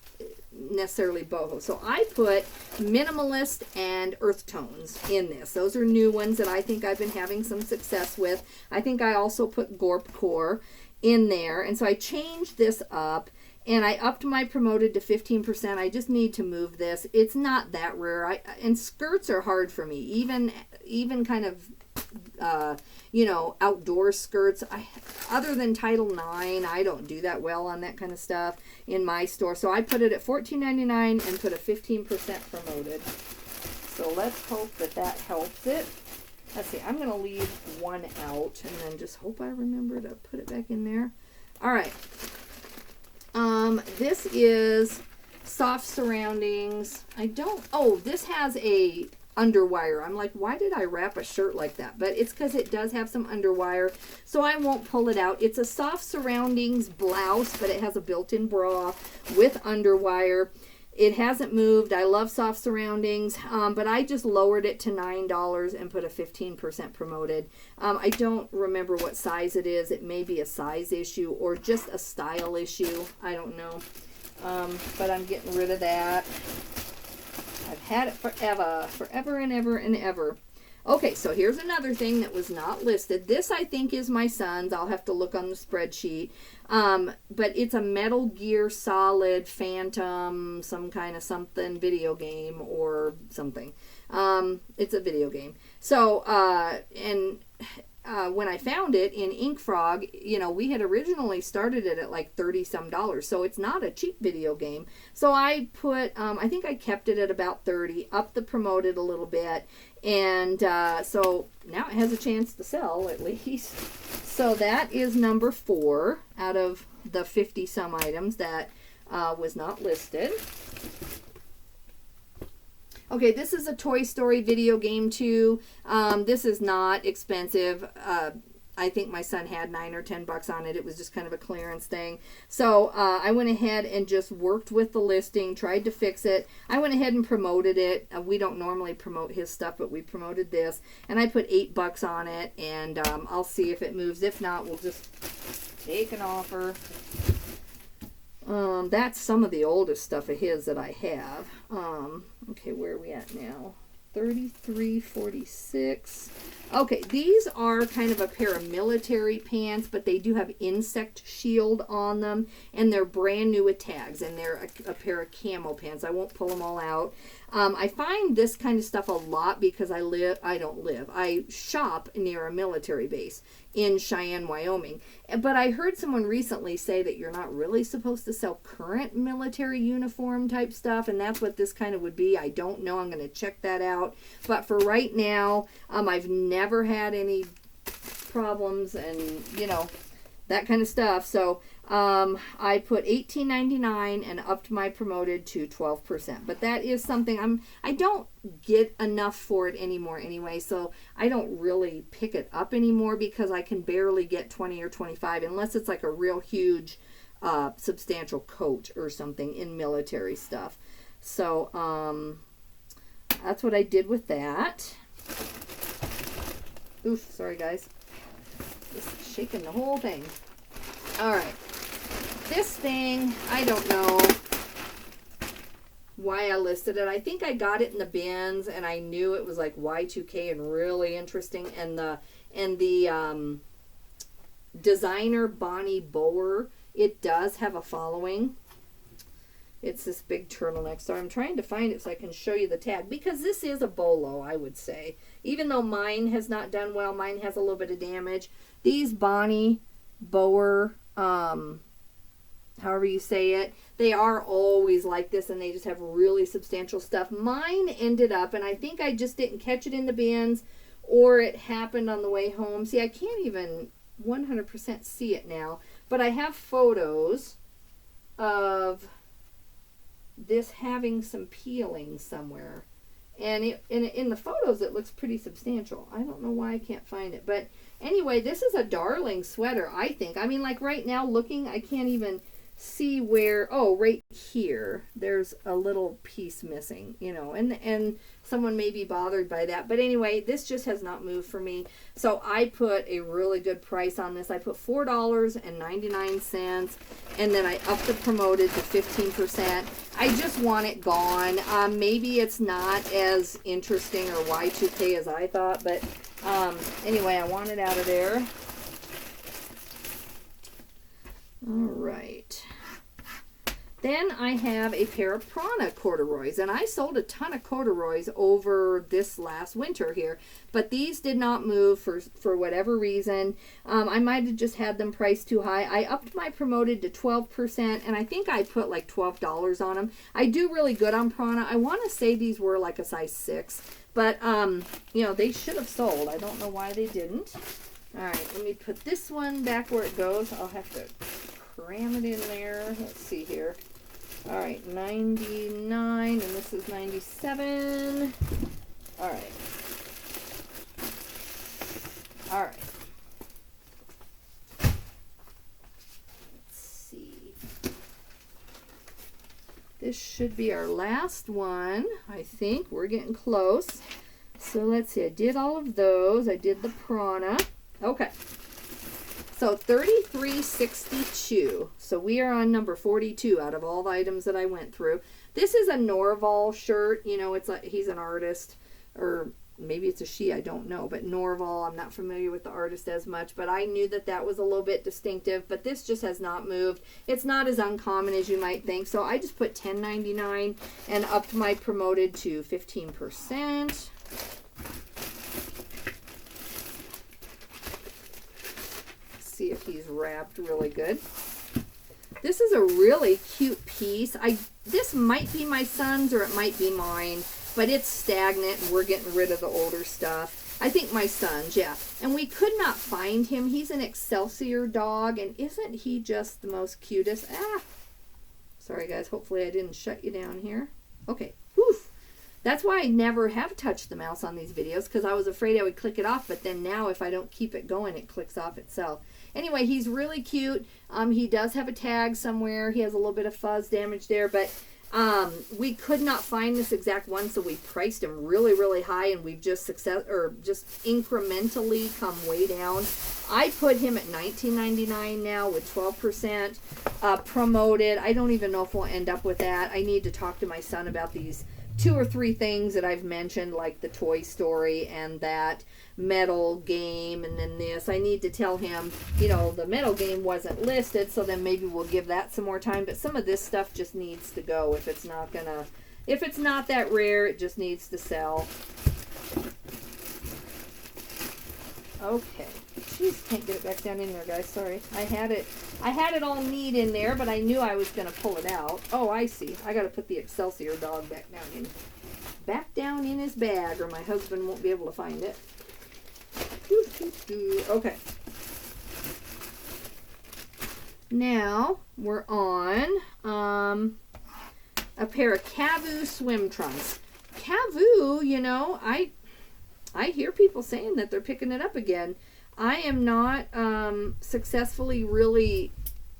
necessarily boho. So I put minimalist and earth tones in this. Those are new ones that I think I've been having some success with. I think I also put Gorp Core in there, and so I changed this up. And I upped my promoted to 15%. I just need to move this. It's not that rare. And skirts are hard for me. Even kind of, you know, outdoor skirts. Other than Title IX, I don't do that well on that kind of stuff in my store. So I put it at $14.99 and put a 15% promoted. So let's hope that that helps it. Let's see. I'm going to leave one out and then just hope I remember to put it back in there. All right. This is Soft Surroundings. This has a underwire. I'm like, why did I wrap a shirt like that? But it's because it does have some underwire, so I won't pull it out. It's a Soft Surroundings blouse, but it has a built-in bra with underwire. It hasn't moved. I love Soft Surroundings, but I just lowered it to $9 and put a 15% promoted. I don't remember what size it is. It may be a size issue or just a style issue. I don't know. But I'm getting rid of that. I've had it forever and ever and ever. Okay, so here's another thing that was not listed. This, I think, is my son's. I'll have to look on the spreadsheet. But it's a Metal Gear Solid Phantom, some kind of something video game or something. It's a video game. So, when I found it in Ink Frog, we had originally started it at like $30-some. So it's not a cheap video game. So I put, I think I kept it at about 30, up the promoted a little bit. And so now it has a chance to sell at least. So that is number 4 out of the 50-some items that was not listed. Okay, this is a Toy Story video game too. This is not expensive. I think my son had $9 or $10 on it. It was just kind of a clearance thing. So I went ahead and just worked with the listing, tried to fix it. I went ahead and promoted it. We don't normally promote his stuff, but we promoted this. And I put $8 on it, and I'll see if it moves. If not, we'll just take an offer. That's some of the oldest stuff of his that I have. Okay, where are we at now? 33.46. Okay, these are kind of a pair of military pants, but they do have insect shield on them, and they're brand new with tags, and they're a pair of camo pants. I won't pull them all out. I find this kind of stuff a lot because I shop near a military base in Cheyenne, Wyoming. But I heard someone recently say that you're not really supposed to sell current military uniform type stuff, and that's what this kind of would be. I don't know. I'm going to check that out. But for right now, I've never had any problems and, that kind of stuff. So I put $18.99 and upped my promoted to 12%. But that is something I don't get enough for it anymore anyway, so I don't really pick it up anymore because I can barely get 20 or 25 unless it's like a real huge substantial coat or something in military stuff. So that's what I did with that. Oof, sorry guys. Just shaking the whole thing. Alright. This thing, I don't know why I listed it. I think I got it in the bins and I knew it was like Y2K and really interesting. And the designer Bonnie Bower, it does have a following. It's this big turtleneck. So I'm trying to find it so I can show you the tag. Because this is a bolo, I would say. Even though mine has not done well, mine has a little bit of damage. These Bonnie Bower, however you say it, they are always like this, and they just have really substantial stuff. Mine ended up, and I think I just didn't catch it in the bins, or it happened on the way home. See, I can't even 100% see it now, but I have photos of this having some peeling somewhere. And in the photos, it looks pretty substantial. I don't know why I can't find it. But anyway, this is a darling sweater, I think. I mean, like right now looking, I can't even see where, oh, right here, there's a little piece missing, and someone may be bothered by that. But anyway, this just has not moved for me. So I put a really good price on this. I put $4.99, and then I upped the promoted to 15%. I just want it gone. Maybe it's not as interesting or Y2K as I thought, but anyway, I want it out of there. All right. Then I have a pair of Prana corduroys, and I sold a ton of corduroys over this last winter here, but these did not move for whatever reason. I might have just had them priced too high. I upped my promoted to 12%, and I think I put like $12 on them. I do really good on Prana. I want to say these were like a size 6, but they should have sold. I don't know why they didn't. All right, let me put this one back where it goes. I'll have to cram it in there. Let's see here. All right, 99, and this is 97. All right. All right. Let's see. This should be our last one, I think. We're getting close. So let's see. I did all of those. I did the prana. Okay. So 33.62. So we are on number 42 out of all the items that I went through. This is a Norval shirt. You know, it's like he's an artist, or maybe it's a she, I don't know. But Norval, I'm not familiar with the artist as much, but I knew that that was a little bit distinctive. But this just has not moved. It's not as uncommon as you might think. So I just put $10.99 and upped my promoted to 15%. See if he's wrapped really good. This is a really cute piece. This might be my son's or it might be mine, but it's Stagnant and we're getting rid of the older stuff. I think my son's, yeah. And we could not find him. He's an Excelsior dog, and isn't he just the most cutest? Sorry guys, hopefully I didn't shut you down here. Okay, woof. That's why I never have touched the mouse on these videos, because I was afraid I would click it off, but then now if I don't keep it going, it clicks off itself. Anyway, he's really cute. He does have a tag somewhere. He has a little bit of fuzz damage there, but we could not find this exact one, so we priced him really, really high, and we've just just incrementally come way down. I put him at $19.99 now with 12% promoted. I don't even know if we'll end up with that. I need to talk to my son about these 2 or 3 things that I've mentioned, like the Toy Story and that metal game, and then this. I need to tell him, you know, the metal game wasn't listed, so then maybe we'll give that some more time. But some of this stuff just needs to go. If it's not that rare, it just needs to sell. Okay. Jeez, can't get it back down in there, guys. Sorry. I had it all neat in there, but I knew I was going to pull it out. Oh, I see. I got to put the Excelsior dog back down in his bag, or my husband won't be able to find it. Okay. Now we're on a pair of Cavu swim trunks. Cavu, you know, I hear people saying that they're picking it up again. I am not successfully really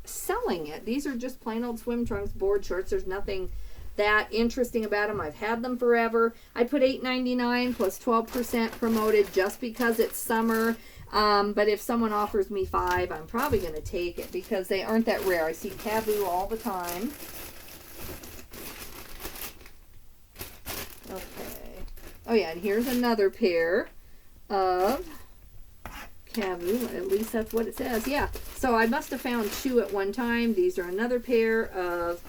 selling it. These are just plain old swim trunks, board shorts. There's nothing that interesting about them. I've had them forever. I put $8.99 plus 12% promoted just because it's summer. But if someone offers me $5, I'm probably going to take it because they aren't that rare. I see Cavu all the time. Okay. Oh yeah, and here's another pair of Cavu. At least that's what it says. Yeah. So I must have found 2 at one time. These are another pair of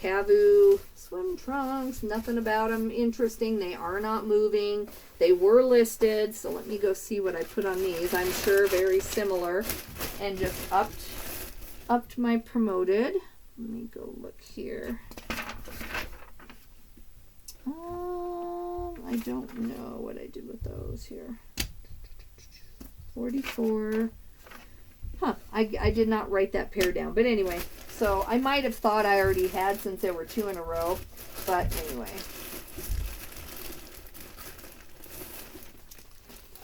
Cavu swim trunks. Nothing about them interesting. They are not moving. They were listed. So let me go see what I put on these. I'm sure very similar. And just upped my promoted. Let me go look here. I don't know what I did with those here. 44. Huh, I did not write that pair down. But anyway, so I might have thought I already had since there were 2 in a row. But anyway.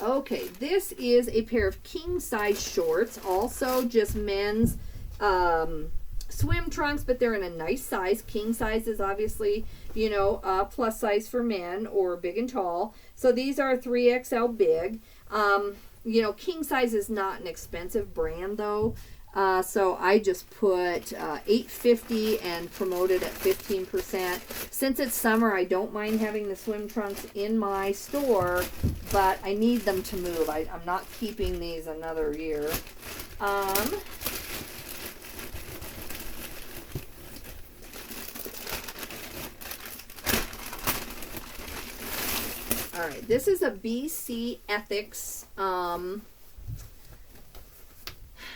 Okay, this is a pair of king size shorts. Also just men's swim trunks, but they're in a nice size. King size is obviously, you know, plus size for men or big and tall. So these are 3XL big. You know, king size is not an expensive brand though. So I just put $8.50 and promoted at 15%. Since it's summer, I don't mind having the swim trunks in my store, but I need them to move. I'm not keeping these another year. All right, this is a BC Ethics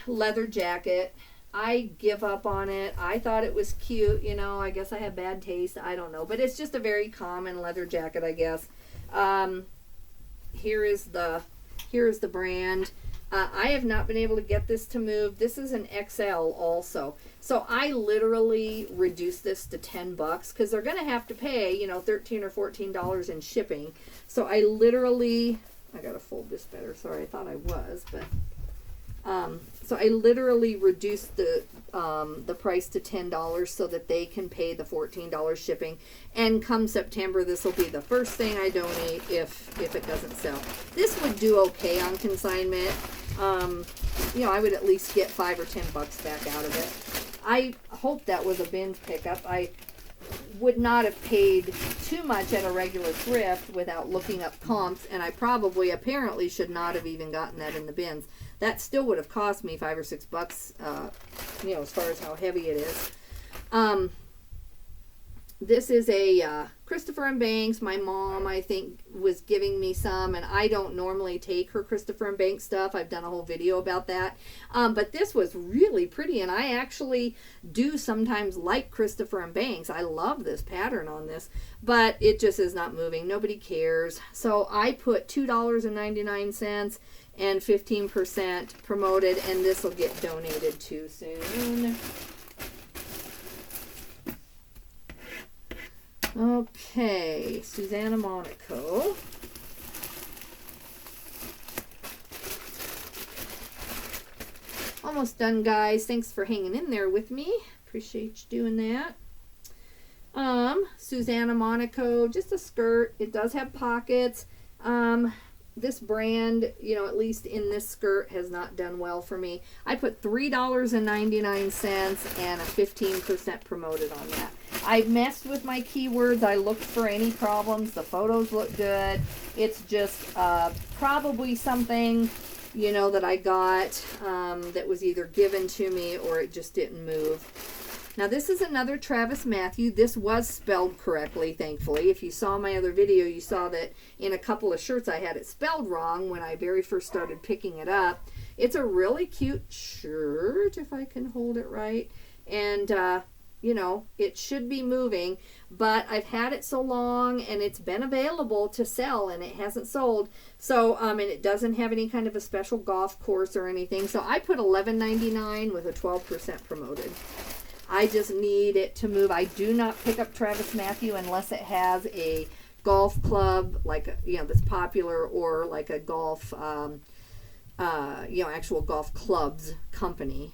leather jacket. I give up on it. I thought it was cute, you know. I guess I have bad taste. I don't know, but it's just a very common leather jacket, I guess. Here is the brand. I have not been able to get this to move. This is an XL also. So I literally reduced this to 10 bucks because they're going to have to pay, you know, $13 or $14 in shipping. So I literally, I got to fold this better. Sorry, I thought I was, but so I literally reduced the price to $10 so that they can pay the $14 shipping. And come September, this will be the first thing I donate if it doesn't sell. This would do okay on consignment. You know, I would at least get 5 or 10 bucks back out of it. I hope that was a binge pickup. I would not have paid too much at a regular thrift without looking up comps, and I probably apparently should not have even gotten that in the bins. That still would have cost me 5 or 6 bucks, you know, as far as how heavy it is. This is a Christopher & Banks. My mom, I think, was giving me some, and I don't normally take her Christopher & Banks stuff. I've done a whole video about that. But this was really pretty, and I actually do sometimes like Christopher & Banks. I love this pattern on this, but it just is not moving. Nobody cares. So I put $2.99 and 15% promoted, and this will get donated to soon. Okay, Susanna Monaco. Almost done, guys. Thanks for hanging in there with me. Appreciate you doing that. Susanna Monaco, just a skirt. It does have pockets. This brand, you know, at least in this skirt, has not done well for me. I put $3.99 and a 15% promoted on that. I messed with my keywords. I looked for any problems. The photos look good. It's just probably something, you know, that I got that was either given to me or it just didn't move. Now, this is another Travis Matthew. This was spelled correctly, thankfully. If you saw my other video, you saw that in a couple of shirts I had it spelled wrong when I very first started picking it up. It's a really cute shirt, if I can hold it right. And, you know, it should be moving, but I've had it so long and it's been available to sell and it hasn't sold. So, and it doesn't have any kind of a special golf course or anything. So I put $11.99 with a 12% promoted. I just need it to move. I do not pick up Travis Matthew unless it has a golf club, like, you know, that's popular, or like a golf, you know, actual golf clubs company.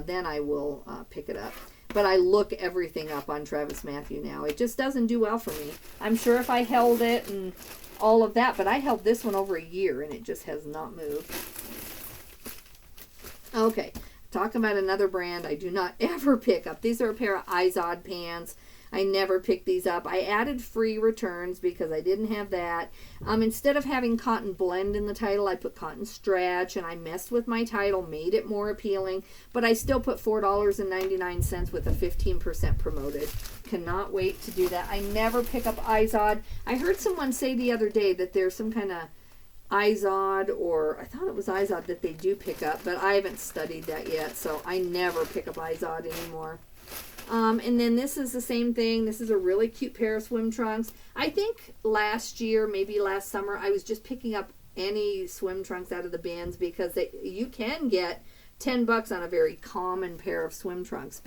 Then I will pick it up. But I look everything up on Travis Matthew now. It just doesn't do well for me. I'm sure if I held it and all of that, but I held this one over a year and it just has not moved. Okay. Talking about another brand I do not ever pick up. These are a pair of Izod pants. I never pick these up. I added free returns because I didn't have that. Instead of having cotton blend in the title, I put cotton stretch, and I messed with my title, made it more appealing, but I still put $4.99 with a 15% promoted. Cannot wait to do that. I never pick up Izod. I heard someone say the other day that there's some kind of Izod, or I thought it was Izod that they do pick up, but I haven't studied that yet, so I never pick up Izod anymore. And then this is the same thing. This is a really cute pair of swim trunks. I think last year, maybe last summer, I was just picking up any swim trunks out of the bins because you can get 10 bucks on a very common pair of swim trunks.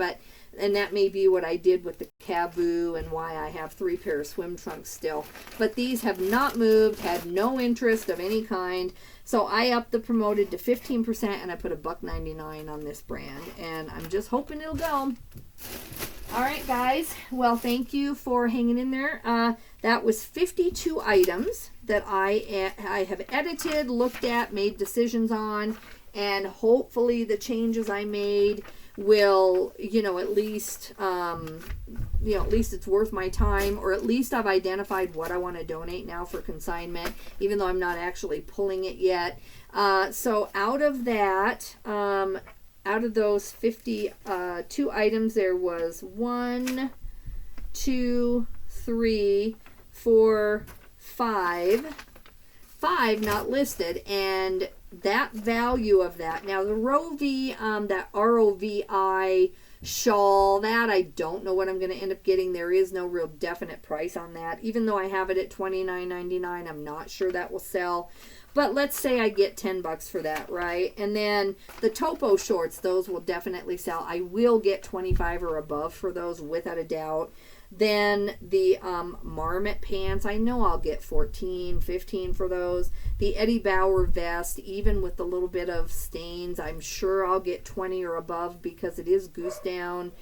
And that may be what I did with the Caboo and why I have 3 pair of swim trunks still. But these have not moved, had no interest of any kind. So I upped the promoted to 15% and I put $1.99 on this brand. And I'm just hoping it'll go. All right, guys. Well, thank you for hanging in there. That was 52 items that I have edited, looked at, made decisions on. And hopefully the changes I made will, you know, at least it's worth my time, or at least I've identified what I want to donate now for consignment, even though I'm not actually pulling it yet. So out of that, out of those 52 items, there was 1, 2, 3, 4, 5 not listed, and that value of that. Now the Rovi, that ROVI shawl, that I don't know what I'm going to end up getting. There is no real definite price on that. Even though I have it at $29.99, I'm not sure that will sell. But let's say I get 10 bucks for that, right? And then the topo shorts, those will definitely sell. I will get 25 or above for those without a doubt. Then the Marmot pants, I know I'll get 14, 15 for those. The Eddie Bauer vest, even with the little bit of stains, I'm sure I'll get 20 or above because it is goose down.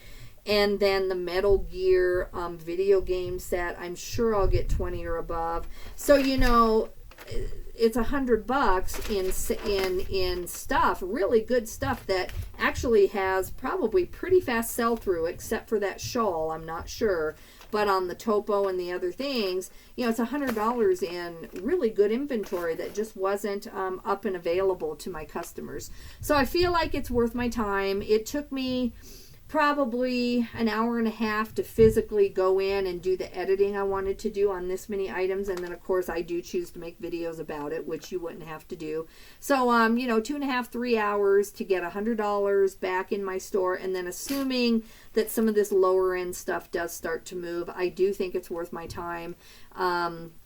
And then the Metal Gear video game set, I'm sure I'll get 20 or above. So, you know, it's $100 in stuff, really good stuff that actually has probably pretty fast sell-through, except for that shawl, I'm not sure. But on the topo and the other things, you know, it's $100 in really good inventory that just wasn't up and available to my customers. So I feel like it's worth my time. It took me probably an hour and a half to physically go in and do the editing I wanted to do on this many items, and then of course I do choose to make videos about it, which you wouldn't have to do. So you know, 2.5, 3 hours to get $100 back in my store, and then assuming that some of this lower end stuff does start to move, I do think it's worth my time.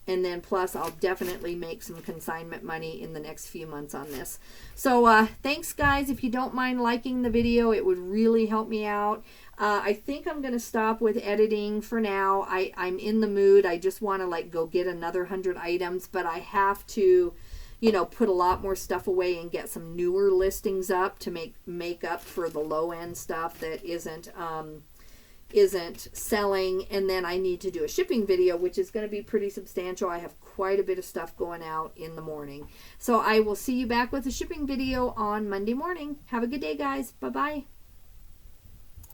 And then plus I'll definitely make some consignment money in the next few months on this. So thanks guys. If you don't mind liking the video, it would really help me out. I think I'm going to stop with editing for now. I'm in the mood. I just want to like go get another 100 items, but I have to, you know, put a lot more stuff away and get some newer listings up to make up for the low end stuff that isn't selling. And then I need to do a shipping video, which is going to be pretty substantial. I have quite a bit of stuff going out in the morning. So I will see you back with a shipping video on Monday morning. Have a good day, guys. Bye-bye.